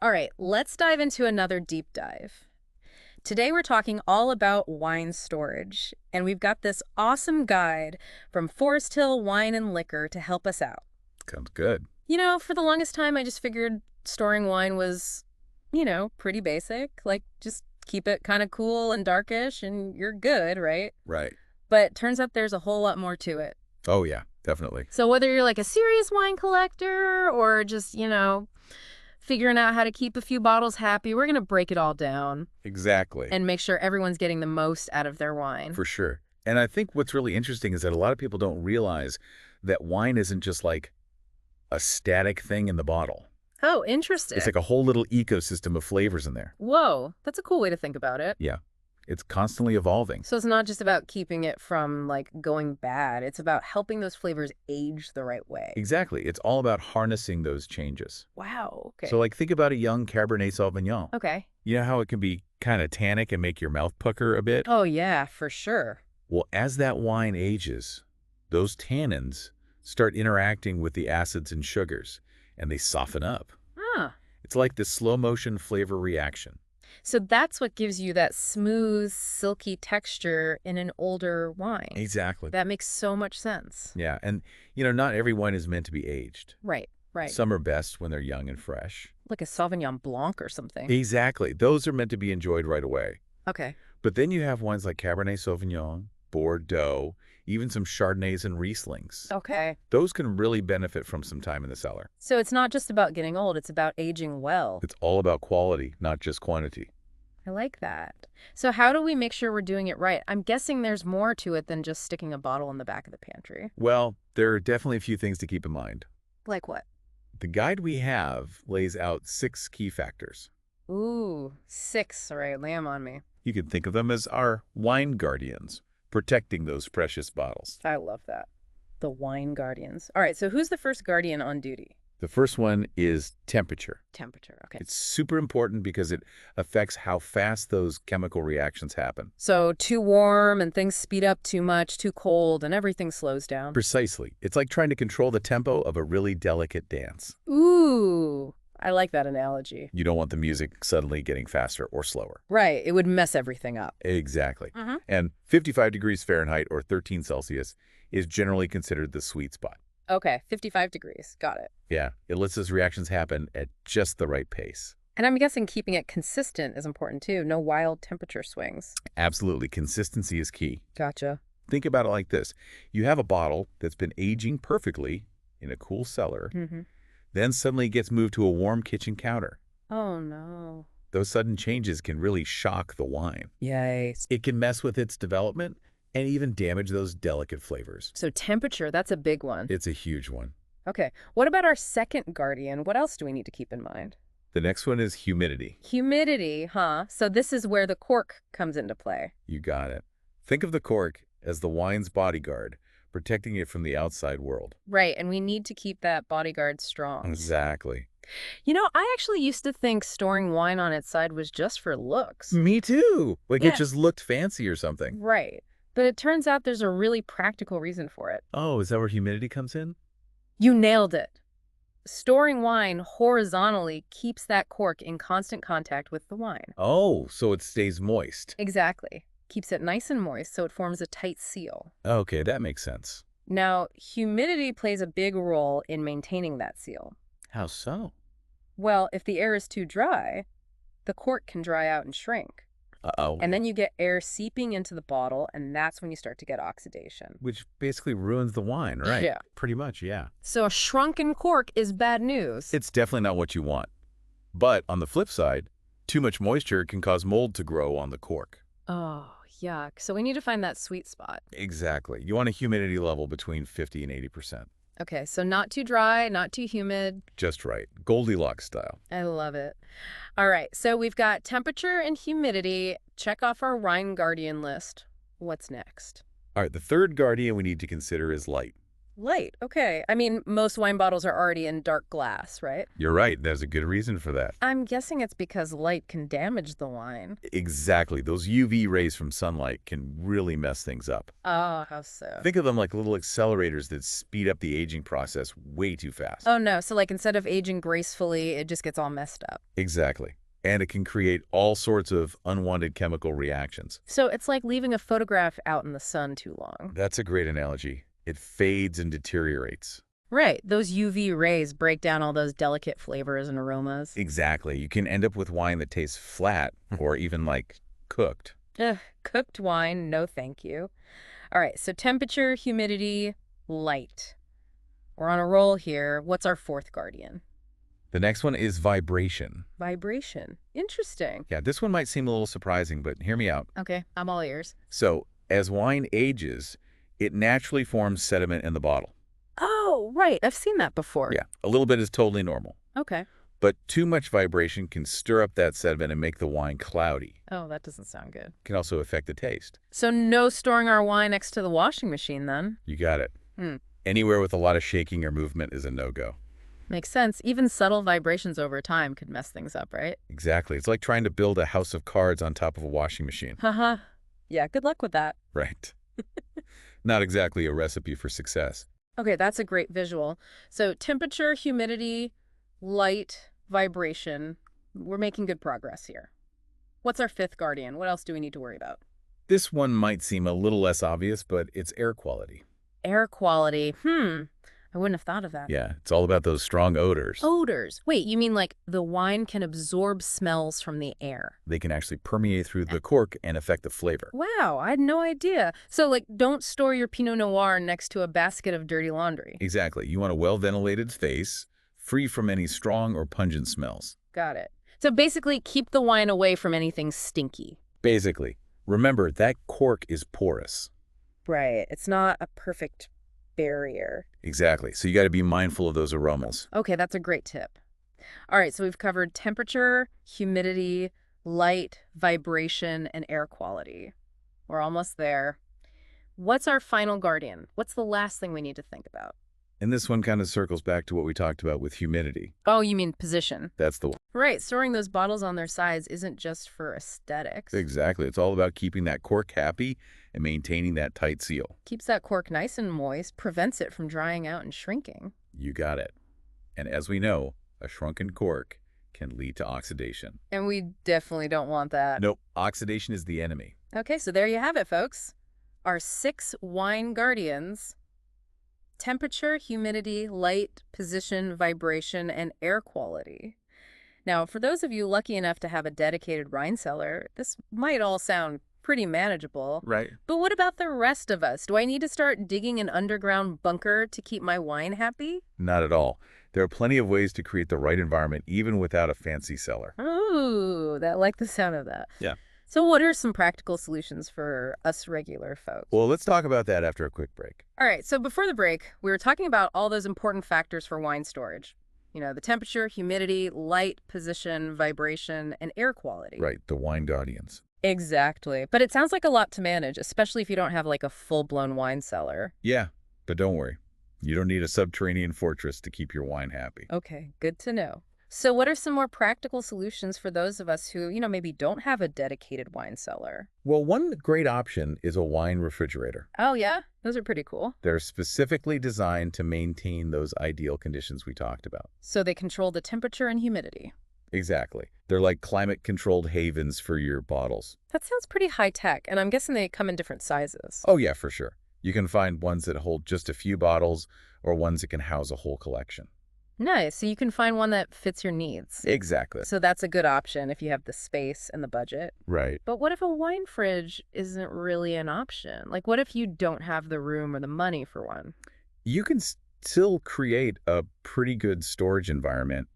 All right, let's dive into another deep dive. Today we're talking all about wine storage, and we've got this awesome guide from Forest Hill Wine and Liquor to help us out. Sounds good. For the longest time I just figured storing wine was, pretty basic, like just keep it kind of cool and darkish and you're good, right? Right. But turns out there's a whole lot more to it. Oh, yeah, definitely. So whether you're like a serious wine collector or just, figuring out how to keep a few bottles happy, we're going to break it all down Exactly. and make sure everyone's getting the most out of their wine. For sure. And I think what's really interesting is that a lot of people don't realize that wine isn't just like a static thing in the bottle. Oh, interesting. It's like a whole little ecosystem of flavors in there. Whoa, that's a cool way to think about it. Yeah. It's constantly evolving. So it's not just about keeping it from, like, going bad. It's about helping those flavors age the right way. Exactly. It's all about harnessing those changes. Wow, okay. So like think about a young Cabernet Sauvignon. Okay. You know how it can be kind of tannic and make your mouth pucker a bit? Oh, yeah, for sure. Well, as that wine ages, those tannins start interacting with the acids and sugars, and they soften up. Ah. It's like this slow-motion flavor reaction. So that's what gives you that smooth, silky texture in an older wine. Exactly. That makes so much sense. Yeah, and not every wine is meant to be aged. Right, right. Some are best when they're young and fresh. Like a Sauvignon Blanc or something. Exactly. Those are meant to be enjoyed right away. Okay. But then you have wines like Cabernet Sauvignon, Bordeaux, even some Chardonnays and Rieslings. Okay. Those can really benefit from some time in the cellar. So it's not just about getting old, it's about aging well. It's all about quality, not just quantity. I like that. So how do we make sure we're doing it right? I'm guessing there's more to it than just sticking a bottle in the back of the pantry. Well, there are definitely a few things to keep in mind. Like what? The guide we have lays out 6 key factors. Ooh, 6. All right, lay 'em on me. You can think of them as our wine guardians, protecting those precious bottles. I love that. The wine guardians. All right, so who's the first guardian on duty? The first one is temperature. Temperature, okay. It's super important because it affects how fast those chemical reactions happen. So too warm and things speed up too much, too cold and everything slows down. Precisely. It's like trying to control the tempo of a really delicate dance. Ooh, I like that analogy. You don't want the music suddenly getting faster or slower. Right, it would mess everything up. Exactly. Mm-hmm. And 55 degrees Fahrenheit or 13 Celsius is generally considered the sweet spot. Okay, 55 degrees. Got it. Yeah, it lets those reactions happen at just the right pace. And I'm guessing keeping it consistent is important too. No wild temperature swings. Absolutely, consistency is key. Gotcha. Think about it like this. You have a bottle that's been aging perfectly in a cool cellar, Mm-hmm. then suddenly gets moved to a warm kitchen counter. Oh, no. Those sudden changes can really shock the wine. Yikes. It can mess with its development and even damage those delicate flavors. So temperature, that's a big one. It's a huge one. Okay. What about our second guardian? What else do we need to keep in mind? The next one is humidity. Humidity, huh? So this is where the cork comes into play. You got it. Think of the cork as the wine's bodyguard, protecting it from the outside world. Right, and we need to keep that bodyguard strong. Exactly. I actually used to think storing wine on its side was just for looks. Me too. Like Yeah. it just looked fancy or something. Right. But it turns out there's a really practical reason for it. Oh, is that where humidity comes in? You nailed it. Storing wine horizontally keeps that cork in constant contact with the wine. Oh, so it stays moist. Exactly. Keeps it nice and moist so it forms a tight seal. Okay, that makes sense. Now, humidity plays a big role in maintaining that seal. How so? Well, if the air is too dry, the cork can dry out and shrink. Uh-oh. And then you get air seeping into the bottle, and that's when you start to get oxidation. Which basically ruins the wine, right? Yeah. Pretty much, yeah. So a shrunken cork is bad news. It's definitely not what you want. But on the flip side, too much moisture can cause mold to grow on the cork. Oh, yuck. So we need to find that sweet spot. Exactly. You want a humidity level between 50 and 80%. Okay, so not too dry, not too humid. Just right. Goldilocks style. I love it. All right, so we've got temperature and humidity. Check off our wine guardian list. What's next? All right, the third guardian we need to consider is light. Light, okay. I mean, most wine bottles are already in dark glass, right? You're right. There's a good reason for that. I'm guessing it's because light can damage the wine. Exactly. Those UV rays from sunlight can really mess things up. Oh, how so? Think of them like little accelerators that speed up the aging process way too fast. Oh, no. So, like, instead of aging gracefully, it just gets all messed up. Exactly. And it can create all sorts of unwanted chemical reactions. So, it's like leaving a photograph out in the sun too long. That's a great analogy. It fades and deteriorates. Right. Those UV rays break down all those delicate flavors and aromas. Exactly. You can end up with wine that tastes flat or even like cooked. Ugh, cooked wine, no thank you. All right, so temperature, humidity, light. We're on a roll here. What's our fourth guardian? The next one is vibration. Vibration. Interesting. Yeah, this one might seem a little surprising, but hear me out. Okay, I'm all ears. So, as wine ages, it naturally forms sediment in the bottle. Oh, right. I've seen that before. Yeah, a little bit is totally normal. Okay. But too much vibration can stir up that sediment and make the wine cloudy. Oh, that doesn't sound good. It can also affect the taste. So no storing our wine next to the washing machine then? You got it. Hmm. Anywhere with a lot of shaking or movement is a no-go. Makes sense. Even subtle vibrations over time could mess things up, right? Exactly. It's like trying to build a house of cards on top of a washing machine. Haha. Yeah, good luck with that. Right. Not exactly a recipe for success. Okay, that's a great visual. So temperature, humidity, light, vibration. We're making good progress here. What's our fifth guardian? What else do we need to worry about? This one might seem a little less obvious, but it's air quality. Air quality. I wouldn't have thought of that. Yeah, it's all about those strong odors. Odors. Wait, you mean like the wine can absorb smells from the air? They can actually permeate through the cork and affect the flavor. Wow, I had no idea. So, like, don't store your Pinot Noir next to a basket of dirty laundry. Exactly. You want a well-ventilated space, free from any strong or pungent smells. Got it. So basically, keep the wine away from anything stinky. Basically. Remember, that cork is porous. Right. It's not a perfect barrier. Exactly. So you got to be mindful of those aromas. Okay, that's a great tip. All right, so we've covered temperature, humidity, light, vibration, and air quality. We're almost there. What's our final guardian? What's the last thing we need to think about? And this one kind of circles back to what we talked about with humidity. Oh, you mean position. That's the one. Right, storing those bottles on their sides isn't just for aesthetics. Exactly. It's all about keeping that cork happy and maintaining that tight seal. Keeps that cork nice and moist, prevents it from drying out and shrinking. You got it. And as we know, a shrunken cork can lead to oxidation. And we definitely don't want that. Nope, oxidation is the enemy. Okay, so there you have it, folks. Our 6 wine guardians: temperature, humidity, light, position, vibration, and air quality. Now, for those of you lucky enough to have a dedicated wine cellar, this might all sound pretty manageable. Right. But what about the rest of us? Do I need to start digging an underground bunker to keep my wine happy? Not at all. There are plenty of ways to create the right environment even without a fancy cellar. Ooh, I like the sound of that. Yeah. So what are some practical solutions for us regular folks? Well, let's talk about that after a quick break. All right, so before the break, we were talking about all those important factors for wine storage. You know, the temperature, humidity, light, position, vibration, and air quality. Right, the wine guardians. Exactly. But it sounds like a lot to manage, especially if you don't have like a full-blown wine cellar. Yeah, but don't worry. You don't need a subterranean fortress to keep your wine happy. Okay, good to know. So what are some more practical solutions for those of us who, maybe don't have a dedicated wine cellar? Well, one great option is a wine refrigerator. Oh, yeah? Those are pretty cool. They're specifically designed to maintain those ideal conditions we talked about. So they control the temperature and humidity. Exactly. They're like climate-controlled havens for your bottles. That sounds pretty high-tech, and I'm guessing they come in different sizes. Oh, yeah, for sure. You can find ones that hold just a few bottles or ones that can house a whole collection. Nice. So you can find one that fits your needs. Exactly. So that's a good option if you have the space and the budget. Right. But what if a wine fridge isn't really an option? Like, what if you don't have the room or the money for one? You can still create a pretty good storage environment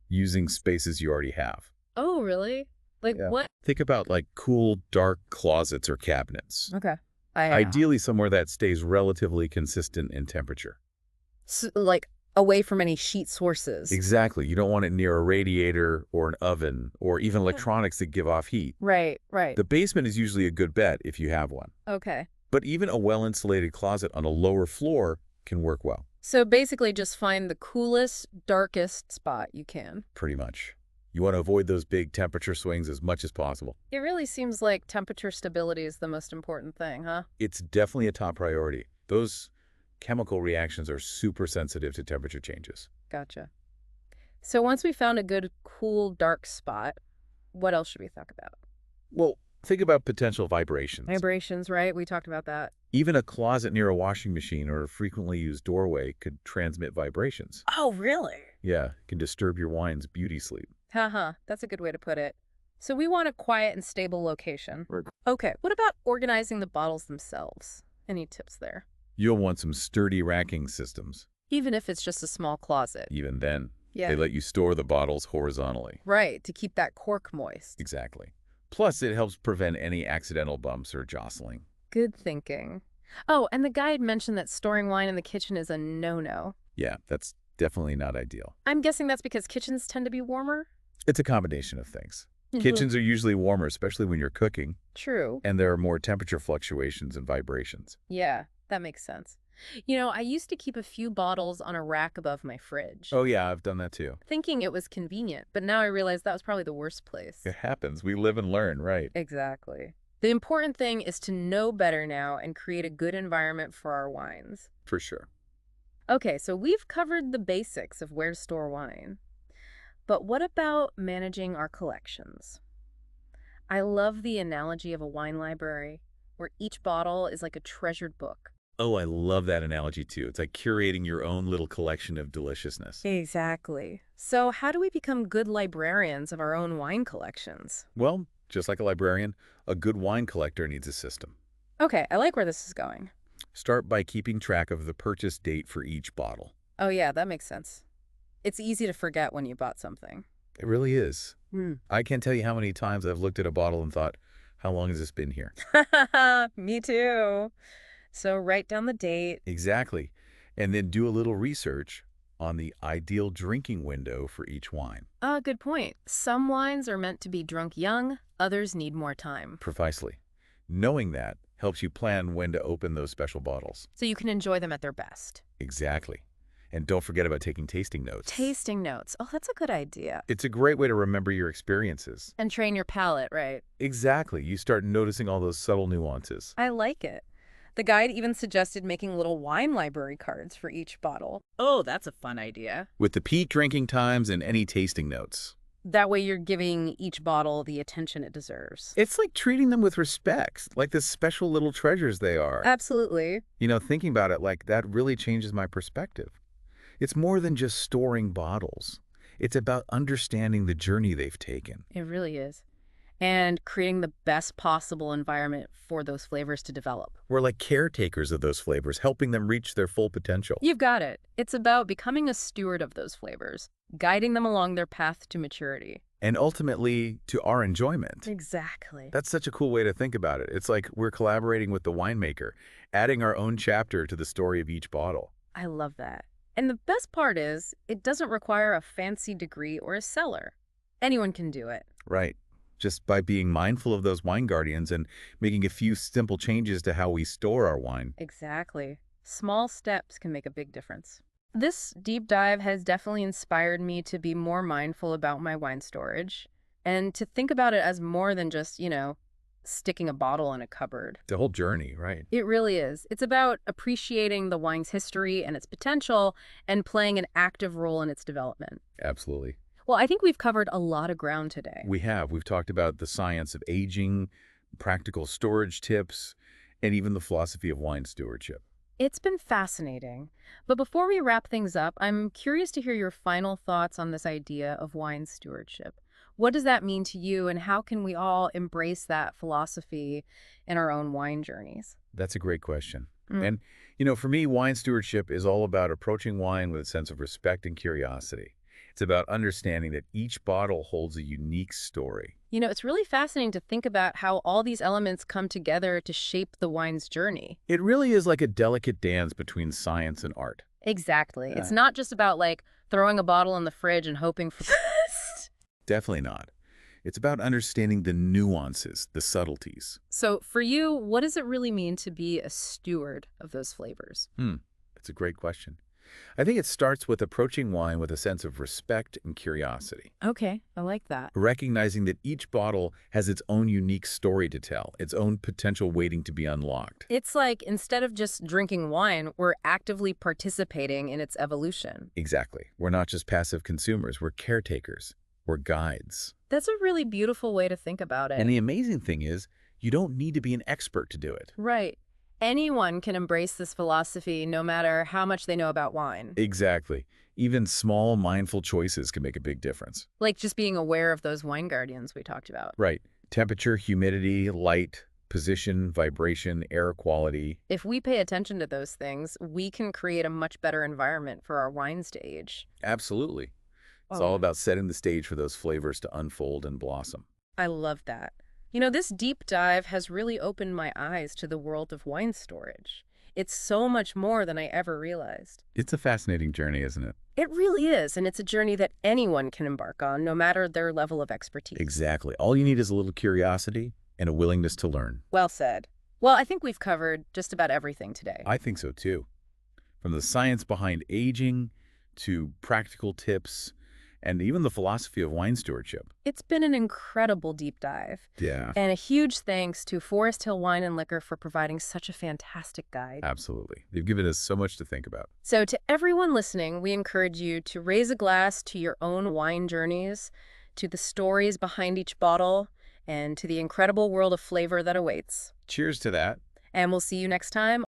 using spaces you already have. Oh, really? Like Yeah. what? Think about like cool, dark closets or cabinets. Okay. Ideally somewhere that stays relatively consistent in temperature. So, like away from any heat sources. Exactly. You don't want it near a radiator or an oven or even electronics that give off heat. Right, right. The basement is usually a good bet if you have one. Okay. But even a well-insulated closet on a lower floor can work well, So basically just find the coolest, darkest spot you can. pretty much. You want to avoid those big temperature swings as much as possible. It really seems like temperature stability is the most important thing, huh? It's definitely a top priority. Those chemical reactions are super sensitive to temperature changes. Gotcha. So once we found a good, cool, dark spot, what else should we talk about? Well, think about potential vibrations. Vibrations, right? We talked about that. Even a closet near a washing machine or a frequently used doorway could transmit vibrations. Oh, really? Yeah, it can disturb your wine's beauty sleep. Haha, that's a good way to put it. So we want a quiet and stable location. Right. Okay, what about organizing the bottles themselves? Any tips there? You'll want some sturdy racking systems. Even if it's just a small closet. Even then, Yeah. they let you store the bottles horizontally. Right, to keep that cork moist. Exactly. Plus, it helps prevent any accidental bumps or jostling. Good thinking. Oh, and the guide mentioned that storing wine in the kitchen is a no-no. Yeah, that's definitely not ideal. I'm guessing that's because kitchens tend to be warmer? It's a combination of things. Kitchens are usually warmer, especially when you're cooking, True. and there are more temperature fluctuations and vibrations. Yeah, that makes sense. You know, I used to keep a few bottles on a rack above my fridge, Oh yeah, I've done that too. thinking it was convenient, but now I realize that was probably the worst place. It happens. We live and learn, right? Exactly. The important thing is to know better now and create a good environment for our wines. For sure. Okay, so we've covered the basics of where to store wine. But what about managing our collections? I love the analogy of a wine library, where each bottle is like a treasured book. Oh, I love that analogy too. It's like curating your own little collection of deliciousness. Exactly. So how do we become good librarians of our own wine collections? Well, just like a librarian, a good wine collector needs a system. Okay, I like where this is going. Start by keeping track of the purchase date for each bottle. Oh yeah, that makes sense. It's easy to forget when you bought something. It really is. Hmm. I can't tell you how many times I've looked at a bottle and thought, how long has this been here? Me too. So write down the date. Exactly. And then do a little research on the ideal drinking window for each wine. Good point. Some wines are meant to be drunk young, others need more time. Precisely. Knowing that helps you plan when to open those special bottles. So you can enjoy them at their best. Exactly. And don't forget about taking tasting notes. Tasting notes. Oh, that's a good idea. It's a great way to remember your experiences. And train your palate, right? Exactly. You start noticing all those subtle nuances. I like it. The guide even suggested making little wine library cards for each bottle. Oh, that's a fun idea. With the peak drinking times and any tasting notes. That way you're giving each bottle the attention it deserves. It's like treating them with respect, like the special little treasures they are. Absolutely. You know, thinking about it like that really changes my perspective. It's more than just storing bottles. It's about understanding the journey they've taken. It really is. And creating the best possible environment for those flavors to develop. We're like caretakers of those flavors, helping them reach their full potential. You've got it. It's about becoming a steward of those flavors, guiding them along their path to maturity. And ultimately, to our enjoyment. Exactly. That's such a cool way to think about it. It's like we're collaborating with the winemaker, adding our own chapter to the story of each bottle. I love that. And the best part is, it doesn't require a fancy degree or a cellar. Anyone can do it. Right. Just by being mindful of those wine guardians and making a few simple changes to how we store our wine. Exactly. Small steps can make a big difference. This deep dive has definitely inspired me to be more mindful about my wine storage and to think about it as more than just, sticking a bottle in a cupboard. The whole journey, right? It really is. It's about appreciating the wine's history and its potential and playing an active role in its development. Absolutely. Well, I think we've covered a lot of ground today. We have. We've talked about the science of aging, practical storage tips, and even the philosophy of wine stewardship. It's been fascinating. But before we wrap things up, I'm curious to hear your final thoughts on this idea of wine stewardship. What does that mean to you, and how can we all embrace that philosophy in our own wine journeys? That's a great question. And, for me, wine stewardship is all about approaching wine with a sense of respect and curiosity. It's about understanding that each bottle holds a unique story. It's really fascinating to think about how all these elements come together to shape the wine's journey. It really is like a delicate dance between science and art. Exactly. Yeah. It's not just about, throwing a bottle in the fridge and hoping for the best. Definitely not. It's about understanding the nuances, the subtleties. So for you, what does it really mean to be a steward of those flavors? It's It's a great question. I think it starts with approaching wine with a sense of respect and curiosity, Okay, I like that. recognizing that each bottle has its own unique story to tell, its own potential waiting to be unlocked. It's like instead of just drinking wine, we're actively participating in its evolution. Exactly. We're not just passive consumers, we're caretakers, we're guides. That's a really beautiful way to think about it. And the amazing thing is, you don't need to be an expert to do it. Right. Anyone can embrace this philosophy no matter how much they know about wine. Exactly. Even small, mindful choices can make a big difference. Like just being aware of those wine guardians we talked about. Right. Temperature, humidity, light, position, vibration, air quality. If we pay attention to those things, we can create a much better environment for our wines to age. Absolutely. It's Oh, all about setting the stage for those flavors to unfold and blossom. I love that. You know, this deep dive has really opened my eyes to the world of wine storage. It's so much more than I ever realized. It's a fascinating journey, isn't it? It really is, and it's a journey that anyone can embark on, no matter their level of expertise. Exactly. All you need is a little curiosity and a willingness to learn. Well said. Well, I think we've covered just about everything today. I think so too. From the science behind aging to practical tips and even the philosophy of wine stewardship. It's been an incredible deep dive. Yeah, And a huge thanks to Forest Hill Wine and Liquor for providing such a fantastic guide. absolutely. They've given us so much to think about. So to everyone listening, we encourage you to raise a glass to your own wine journeys, to the stories behind each bottle, and to the incredible world of flavor that awaits. Cheers to that. And we'll see you next time